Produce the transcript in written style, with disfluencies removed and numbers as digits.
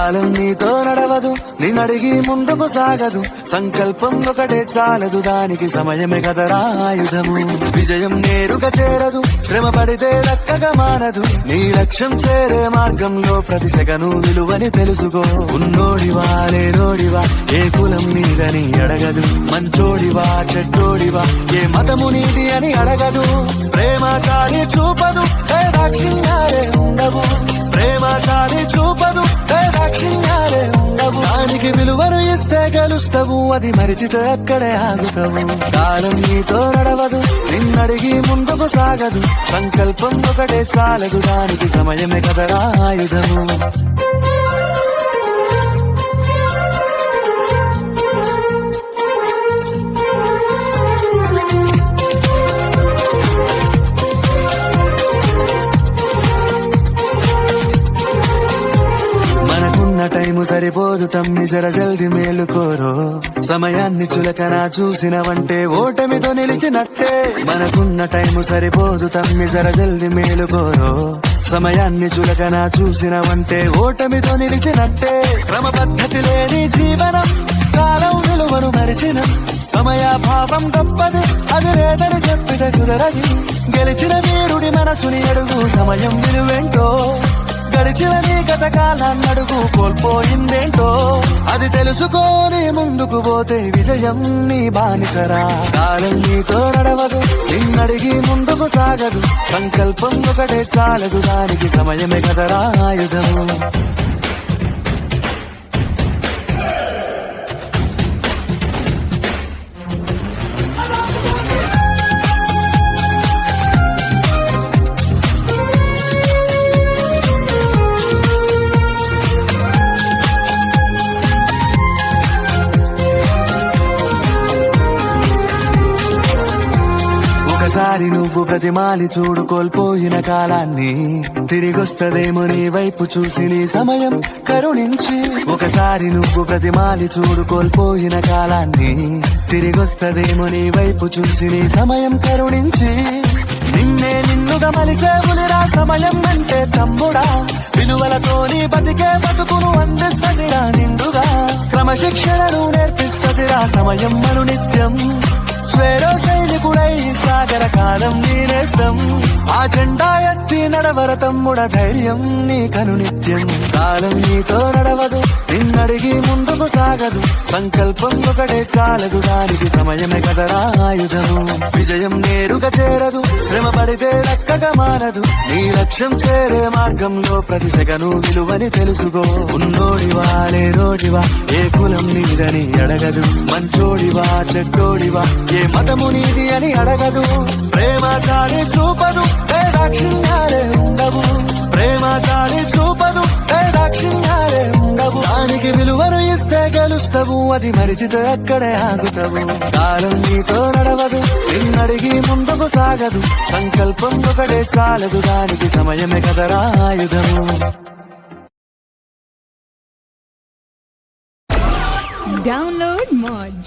కాలం నీతో నడవదు, నిన్నడిగి ముందుకు సాగదు. సంకల్పం ఒకటే చాలదు, దానికి సమయమే కదరా ఆయుధము. విజయం నేరుగా చేరదు, శ్రమ పడితే దక్కగా మారదు. నీ లక్ష్యం చేరే మార్గంలో ప్రతి సెకను విలువని తెలుసుకో. ఉన్నోడివా లేనోడివా, ఏ కులం నీదని అడగదు. మంచోడివా చెడ్డోడివా, ఏ మతము నీది అని అడగదు. ప్రేమ చాలి చూపదు, దాక్షిణ్యాలే ఉండవు. ప్రేమ చాలి చూపదు, దాక్షిణ్యాలే ఉండవు. దానికి విలువను ఇస్తే గెలుస్తావు, అది మరిచితే అక్కడే ఆగుతావు. కాలం నీతో నడవదు, నిన్నడిగి ముందుకు సాగదు. సంకల్పం ఒకటే చాలదు, దానికి సమయమే కదరా ఆయుధము. టైము సరిపోదు తమ్మి, జర జల్ది మేలుకోరో. సమయాన్ని చులకన చూసినవంటే ఓటమితో నిలిచినట్టే. మనకున్న టైము సరిపోదు తమ్మి, జర జల్ది మేలుకోరో. సమయాన్ని చులకన చూసినవంటే ఓటమితో నిలిచినట్టే. క్రమ పద్ధతి లేని జీవనం, కాలం విలువను మరిచిన. సమయాభావం తప్పదు, అది లేదని చెప్పితే కుదరది. గెలిచిన వీరుడి మనసుని అడుగు, సమయం విలువేంటో. గడిచిన నీ గత కాలాన్నడుగు, కోల్పోయిందేంటో. అది తెలుసుకోని ముందుకు పోతే విజయం నీ బానిసరా. కాలం నీతో నడవదు, నిన్నడిగి ముందుకు సాగదు. సంకల్పం ఒకటే చాలదు, దానికి సమయమే కదరా ఆయుధము. ఒకసారి నువ్వు ప్రతిమాలి చూడు కోల్పోయిన కాలాన్ని. తిరిగొస్తదేమో నీ వైపు చూసి నీ సమయం కరుణించి. ఒకసారి నువ్వు ప్రతిమాలి చూడు కోల్పోయిన కాలాన్ని. తిరిగొస్తదేమో నీ వైపు చూసి నీ సమయం కరుణించి. నిన్నే నిన్నుగా మలిసేవులిరా సమయం అంటే తమ్ముడా. విలువలతో నీ బతికే బతుకును అందిస్తదిరా నిండుగా. క్రమశిక్షణను నేర్పిస్తదిరా సమయం మను నిత్యం. స్వేరో సైనికుడై సాగర కాలం నీనేస్తం. ఆ జెండా ఎత్తి నడవర తమ్ముడ, ధైర్యం నీ కను నిత్యం. కాలం నీతో నడవదు, నిన్నడిగి ముందుకు సాగదు. సంకల్పం ఒకటే చాలదు, దానికి సమయమే కదరా ఆయుధము. విజయం నేరుగా చేరదు, శ్రమ పడితే దక్కగా మారదు. నీ లక్ష్యం చేరే మార్గంలో ప్రతి సెకను విలువని తెలుసుకో. ఉన్నోడివా లేనోడివా, ఏ కులం నీదని అడగదు. మంచోడివా చెడ్డోడివా, ఏ మతము నీది అని అడగదు. ప్రేమ చాలి చూపదు, దాక్షిణ్యాలే ఉండవు. ప్రేమ చాలి చూపదు, దాక్షిణ్యాలే ఉండవు. దానికి విలువను ఇస్తే గెలుస్తావు, అది మరిచితే అక్కడే ఆగుతావు. కాలం నీతో నడవదు, నిన్నడిగి ముందుకు సాగదు. సంకల్పం ఒకటే చాలదు, దానికి సమయమే కదరా ఆయుధము. Download Moj.